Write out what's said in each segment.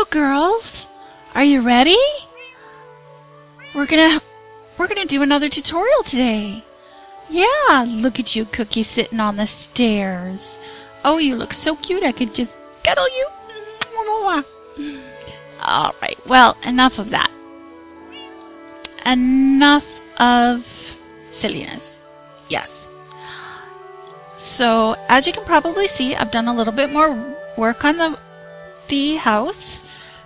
girls. Are you ready? We're gonna do another tutorial today. Yeah, look at you, Cookie, sitting on the stairs. Oh, you look so cute. I could just cuddle you. All right. Well, enough of that. Enough of silliness. Yes. So, as you can probably see, I've done a little bit more work on the house.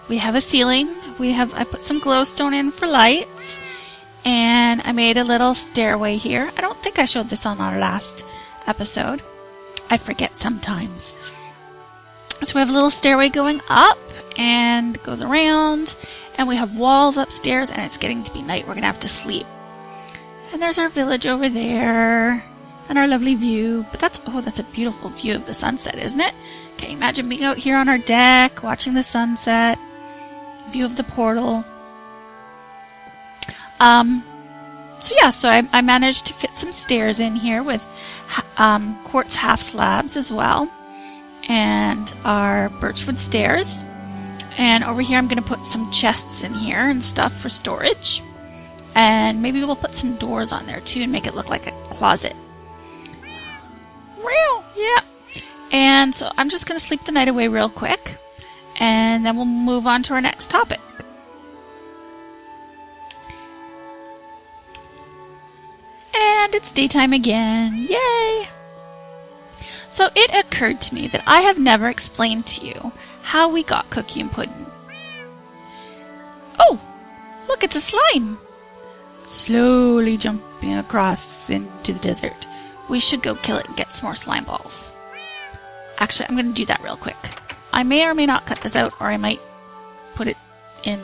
We have a ceiling. I put some glowstone in for lights. And I made a little stairway here. I don't think I showed this on our last episode. I forget sometimes. So we have a little stairway going up and goes around. And we have walls upstairs, and it's getting to be night. We're going to have to sleep. And there's our village over there. And our lovely view. But that's a beautiful view of the sunset, isn't it? Can you imagine being out here on our deck, watching the sunset? View of the portal. So I managed to fit some stairs in here with quartz half slabs as well. And our birchwood stairs. And over here I'm going to put some chests in here and stuff for storage. And maybe we'll put some doors on there too and make it look like a closet. Real, yeah. And so I'm just going to sleep the night away real quick. And then we'll move on to our next topic. And it's daytime again. Yay! So it occurred to me that I have never explained to you how we got Cookie and Puddin. Oh! Look, it's a slime! Slowly jumping across into the desert. We should go kill it and get some more slime balls. Actually, I'm going to do that real quick. I may or may not cut this out, or I might put it in,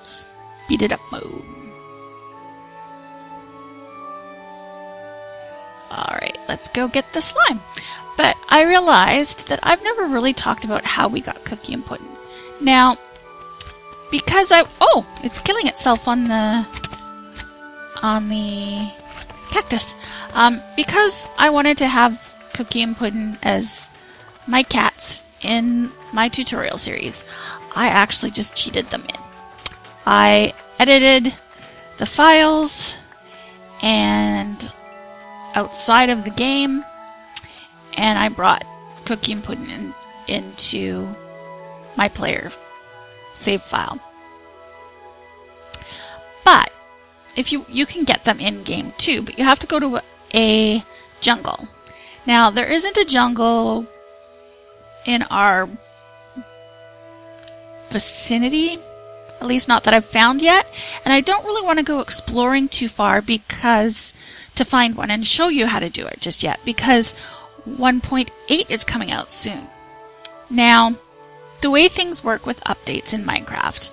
speeded up mode. Alright, let's go get the slime. But I realized that I've never really talked about how we got Cookie and Puddin. Now, because it's killing itself on the cactus. Because I wanted to have Cookie and Puddin as my cats in my tutorial series, I actually just cheated them in. I edited the files and outside of the game, and I brought Cookie and Puddin into my player save file. But if you can get them in game too, but you have to go to a jungle. Now there isn't a jungle in our vicinity, at least not that I've found yet, and I don't really want to go exploring too far to find one and show you how to do it just yet, because 1.8 is coming out soon. Now, the way things work with updates in Minecraft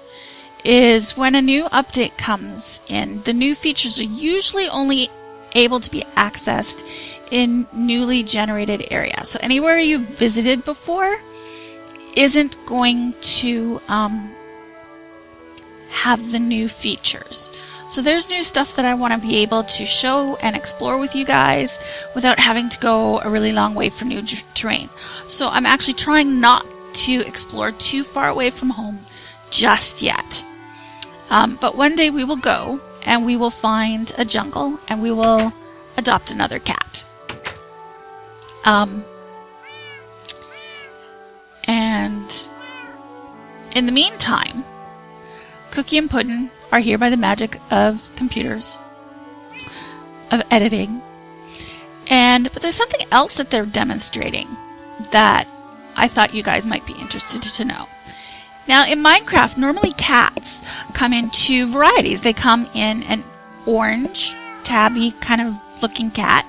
is when a new update comes in, the new features are usually only able to be accessed in newly generated areas. So anywhere you've visited before isn't going to have the new features. So there's new stuff that I want to be able to show and explore with you guys without having to go a really long way for new terrain. So I'm actually trying not to explore too far away from home just yet. But one day we will go and we will find a jungle and we will adopt another cat. And in the meantime, Cookie and Puddin are here by the magic of computers, of editing. But there's something else that they're demonstrating that I thought you guys might be interested to know. Now, in Minecraft, normally cats come in two varieties. They come in an orange, tabby kind of looking cat,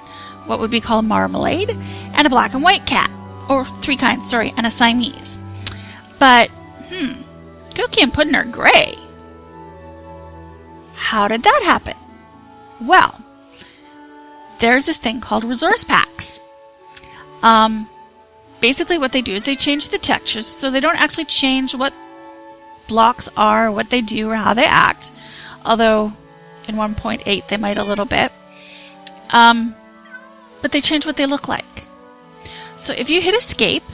what would be called marmalade, and a black and white cat, or three kinds, and a Siamese. But, Cookie and Puddin are gray. How did that happen? Well, there's this thing called resource packs. Basically what they do is they change the textures, so they don't actually change what blocks are, what they do, or how they act. Although in 1.8 they might a little bit. But they change what they look like. So if you hit escape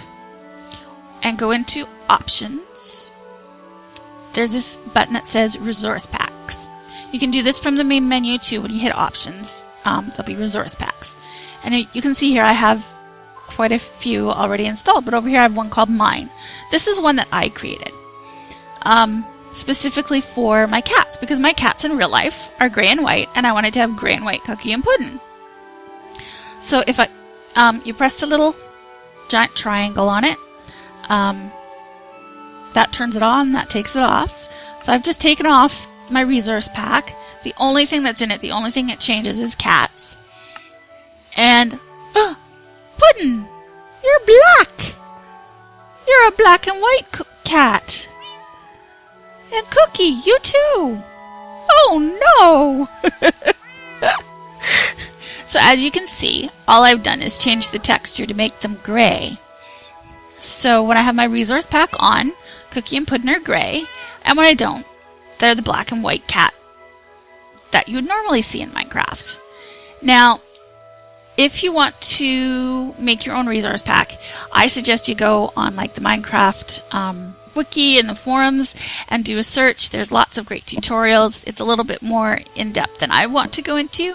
and go into options, there's this button that says resource packs. You can do this from the main menu too. When you hit options, there'll be resource packs. And you can see here I have quite a few already installed, but over here I have one called Mine. This is one that I created specifically for my cats, because my cats in real life are gray and white, and I wanted to have gray and white Cookie and Puddin. So if you press the little giant triangle on it, that turns it on, that takes it off. So I've just taken off my resource pack. The only thing that's in it, the only thing it changes is cats. And, Puddin, you're black. You're a black and white cat. And Cookie, you too. Oh no! So as you can see, all I've done is change the texture to make them gray. So when I have my resource pack on, Cookie and Puddin are gray, and when I don't, they're the black and white cat that you would normally see in Minecraft. Now, if you want to make your own resource pack, I suggest you go on like the Minecraft wiki and the forums and do a search. There's lots of great tutorials. It's a little bit more in-depth than I want to go into.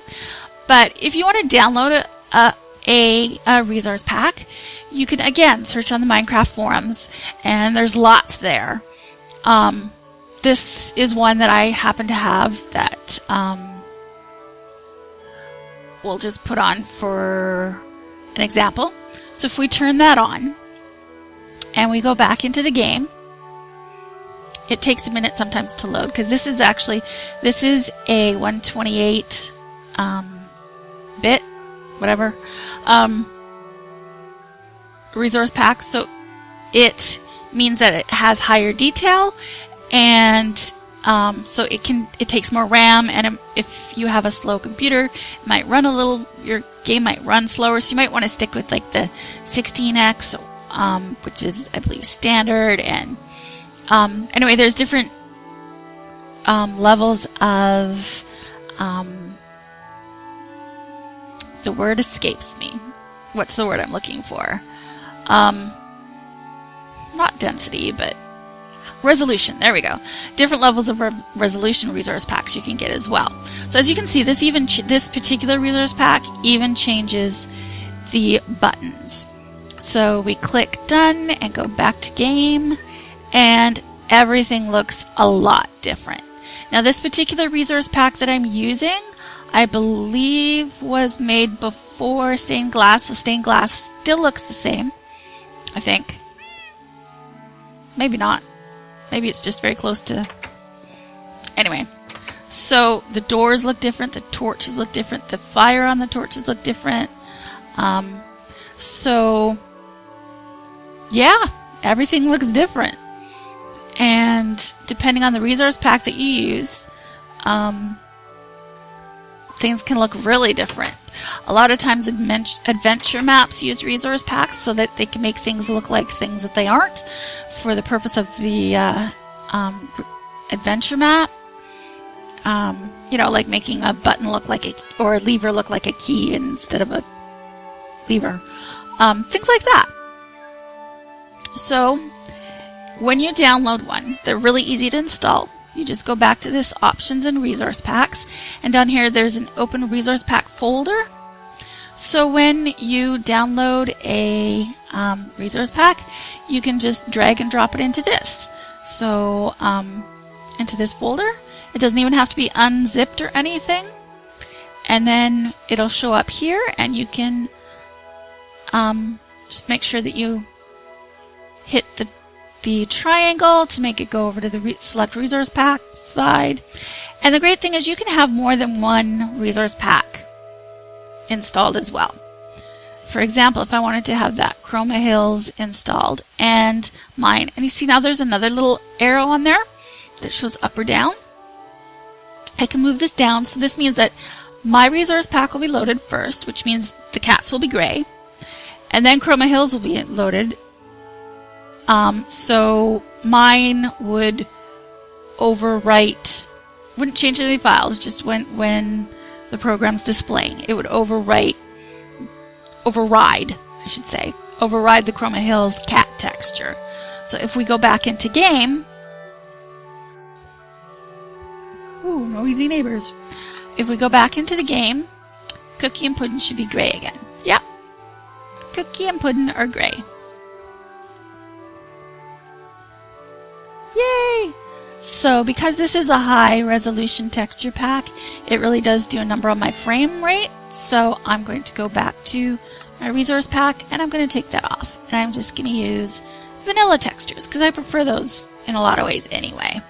But if you want to download a resource pack, you can again search on the Minecraft forums, and there's lots there. This is one that I happen to have that we'll just put on for an example. So if we turn that on and we go back into the game, it takes a minute sometimes to load, because this is a 128 bit, whatever, resource pack. So it means that it has higher detail, and so it takes more RAM, and if you have a slow computer, it might run your game might run slower, so you might want to stick with like the 16x, which is, I believe, standard. And anyway, there's different levels of the word escapes me. What's the word I'm looking for? Not density, but resolution. There we go. Different levels of resolution resource packs you can get as well. So as you can see, this particular resource pack even changes the buttons. So we click done and go back to game, and everything looks a lot different. Now this particular resource pack that I'm using, I believe was made before stained glass, so stained glass still looks the same, I think. Maybe not. Maybe it's just very close to... Anyway, so the doors look different, the torches look different, the fire on the torches look different. So, yeah, everything looks different. And depending on the resource pack that you use, things can look really different. A lot of times adventure maps use resource packs so that they can make things look like things that they aren't, for the purpose of the adventure map. You know, like making a button look like or a lever look like a key instead of a lever. Things like that. So when you download one, they're really easy to install. You just go back to this options and resource packs, and down here there's an open resource pack folder. So when you download a resource pack, you can just drag and drop it into this. So into this folder. It doesn't even have to be unzipped or anything. And then it'll show up here, and you can just make sure that you hit the triangle to make it go over to the select resource pack side. And the great thing is you can have more than one resource pack installed as well. For example, if I wanted to have that Chroma Hills installed and mine, and you see now there's another little arrow on there that shows up or down. I can move this down, so this means that my resource pack will be loaded first, which means the cats will be gray, and then Chroma Hills will be loaded. So mine would overwrite, wouldn't change any files, just when the program's displaying, it would override the Chroma Hills cat texture. So if we go back into game, Ooh, noisy neighbors. If we go back into the game, Cookie and Puddin should be gray again. Yep. Cookie and Puddin are gray. Yay! So because this is a high resolution texture pack, it really does do a number on my frame rate. So I'm going to go back to my resource pack and I'm going to take that off. And I'm just going to use vanilla textures because I prefer those in a lot of ways anyway.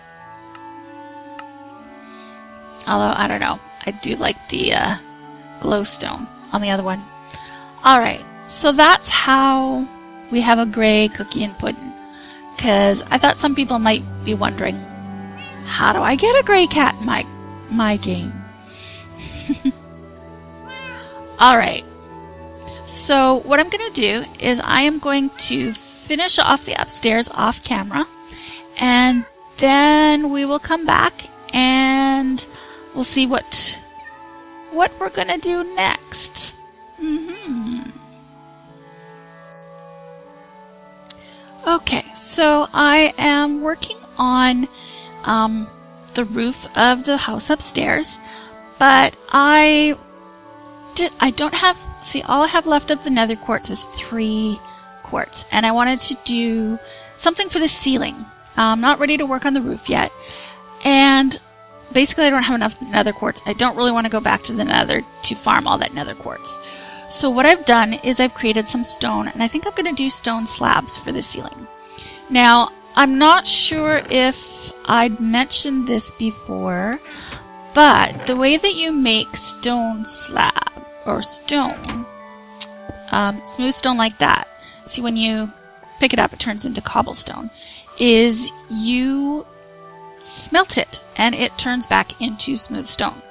Although, I don't know. I do like the glowstone on the other one. Alright, so that's how we have a gray Cookie and Puddin. Because I thought some people might be wondering, how do I get a gray cat in my game? Alright, so what I'm going to do is I am going to finish off the upstairs off camera. And then we will come back and we'll see what we're going to do next. Okay, so I am working on the roof of the house upstairs, but I don't have, see, all I have left of the nether quartz is 3 quartz, and I wanted to do something for the ceiling. I'm not ready to work on the roof yet, and basically I don't have enough nether quartz. I don't really want to go back to the nether to farm all that nether quartz. So what I've done is I've created some stone, and I think I'm going to do stone slabs for the ceiling. Now, I'm not sure if I'd mentioned this before, but the way that you make stone slab, or stone, smooth stone like that, see when you pick it up it turns into cobblestone, is you smelt it and it turns back into smooth stone.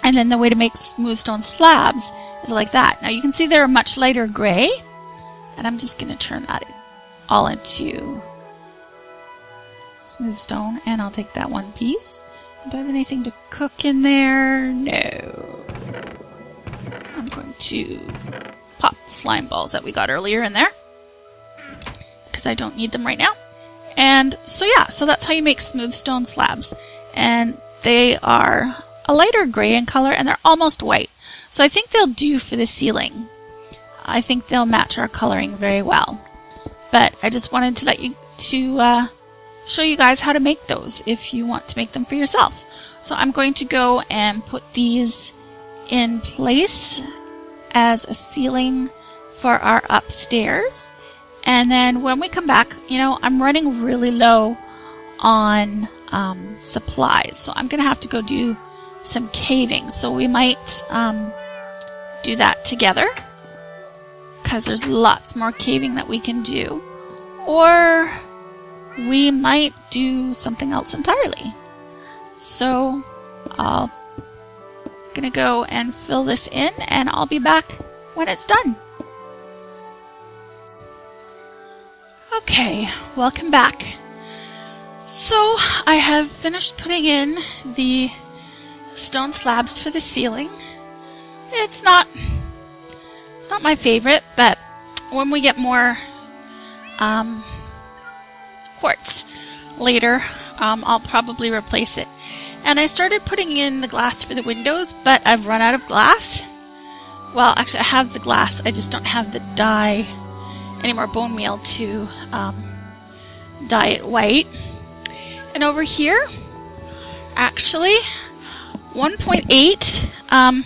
And then the way to make smooth stone slabs is like that. Now you can see they're a much lighter gray, and I'm just going to turn that all into smooth stone, and I'll take that one piece. Do I have anything to cook in there? No. I'm going to pop the slime balls that we got earlier in there because I don't need them right now. And so yeah, so that's how you make smooth stone slabs. And they are a lighter gray in color and they're almost white. So I think they'll do for the ceiling. I think they'll match our coloring very well. But I just wanted to let you show you guys how to make those if you want to make them for yourself. So I'm going to go and put these in place as a ceiling for our upstairs. And then when we come back, you know, I'm running really low on supplies. So I'm going to have to go do some caving. So we might do that together because there's lots more caving that we can do. Or we might do something else entirely. So I'm going to go and fill this in and I'll be back when it's done. Okay, welcome back. So I have finished putting in the stone slabs for the ceiling. It's not my favorite, but when we get more quartz later, I'll probably replace it. And I started putting in the glass for the windows, but I've run out of glass. Well, actually I have the glass, I just don't have the dye, any more bone meal to dye it white. And over here, actually, 1.8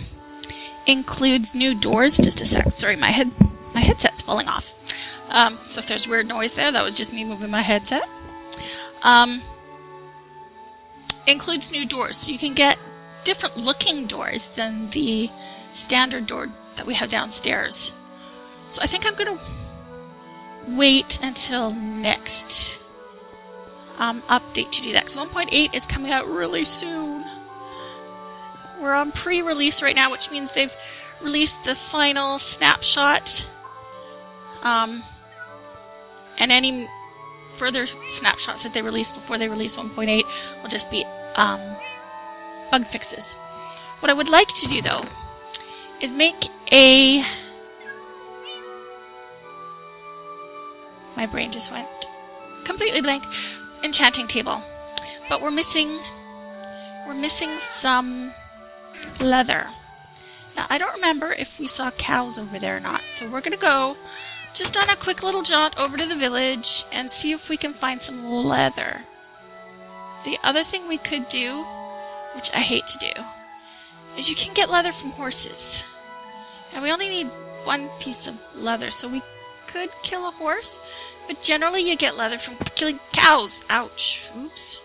includes new doors. Just a sec, sorry, my headset's falling off. So if there's weird noise there, that was just me moving my headset. Includes new doors, so you can get different looking doors than the standard door that we have downstairs. So I think I'm going to wait until next update to do that, because 1.8 is coming out really soon. We're on pre-release right now, which means they've released the final snapshot, and any further snapshots that they release before they release 1.8 will just be bug fixes. What I would like to do though is make a... My brain just went completely blank. Enchanting table. But we're missing some leather. Now, I don't remember if we saw cows over there or not, so we're going to go just on a quick little jaunt over to the village and see if we can find some leather. The other thing we could do, which I hate to do, is you can get leather from horses. And we only need one piece of leather, so we could kill a horse, but generally you get leather from killing cows. Ouch. Oops.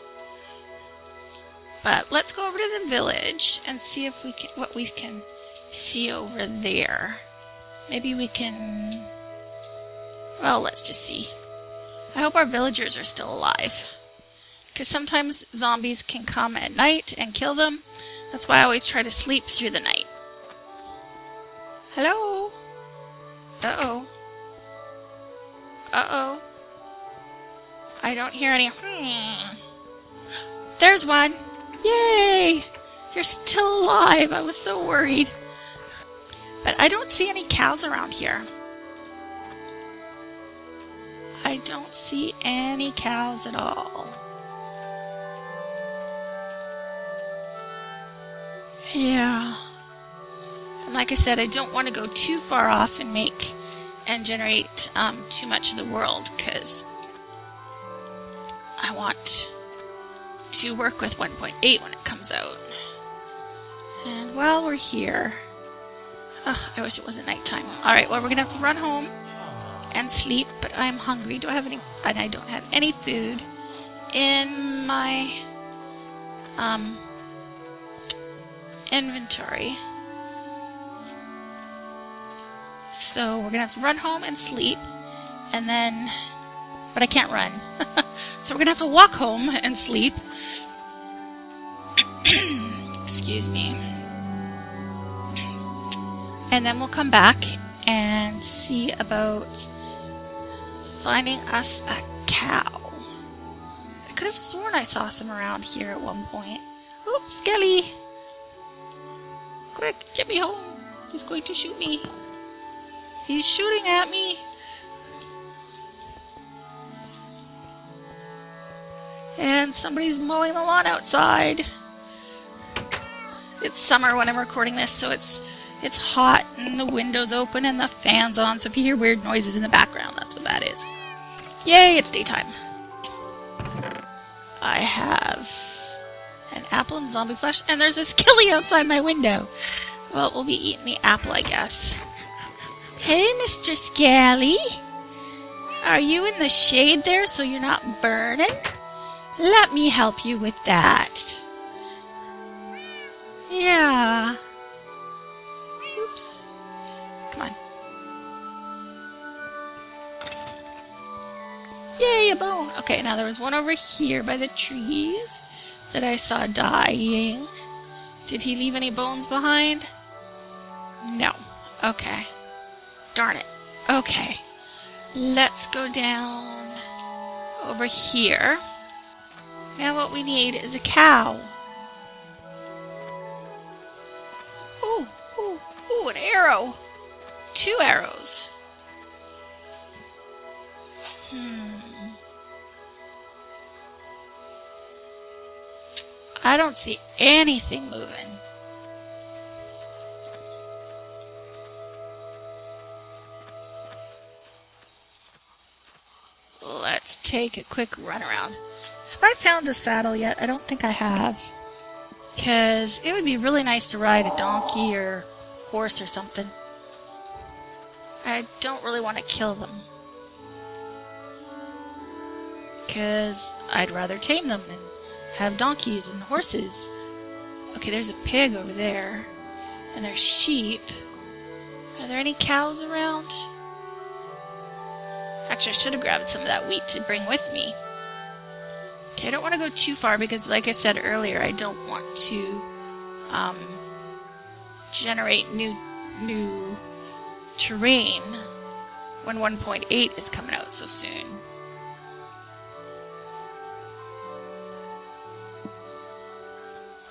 But let's go over to the village and see if we can, what we can see over there. Maybe we can... Well, let's just see. I hope our villagers are still alive, because sometimes zombies can come at night and kill them. That's why I always try to sleep through the night. Hello? Uh-oh. Uh-oh. I don't hear any... There's one! Yay! You're still alive. I was so worried. But I don't see any cows around here. I don't see any cows at all. Yeah. And like I said, I don't want to go too far off and generate too much of the world, because I want to work with 1.8 when it comes out. And while we're here... I wish it wasn't nighttime. Alright, well, we're going to have to run home and sleep, but I'm hungry. Do I have any... And I don't have any food in my inventory. So we're going to have to run home and sleep, and then... But I can't run. So we're going to have to walk home and sleep. Excuse me. And then we'll come back and see about finding us a cow. I could have sworn I saw some around here at one point. Oops, Skelly! Quick, get me home. He's going to shoot me. He's shooting at me. And somebody's mowing the lawn outside. It's summer when I'm recording this, so it's hot and the window's open and the fan's on, so if you hear weird noises in the background, that's what that is. Yay, it's daytime. I have an apple and zombie flesh, and there's a skilly outside my window. Well, we'll be eating the apple, I guess. Hey, Mr. Scally. Are you in the shade there so you're not burning? Let me help you with that. Yeah. Oops. Come on. Yay, a bone. Okay, now there was one over here by the trees that I saw dying. Did he leave any bones behind? No. Okay. Darn it. Okay. Let's go down over here. Now what we need is a cow. Ooh, ooh, ooh, an arrow. 2 arrows. I don't see anything moving. Let's take a quick run around. Have I found a saddle yet? I don't think I have. Because it would be really nice to ride a donkey or horse or something. I don't really want to kill them. Because I'd rather tame them and have donkeys and horses. Okay, there's a pig over there. And there's sheep. Are there any cows around? Actually, I should have grabbed some of that wheat to bring with me. Okay, I don't want to go too far because, like I said earlier, I don't want to generate new terrain when 1.8 is coming out so soon.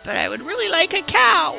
But I would really like a cow.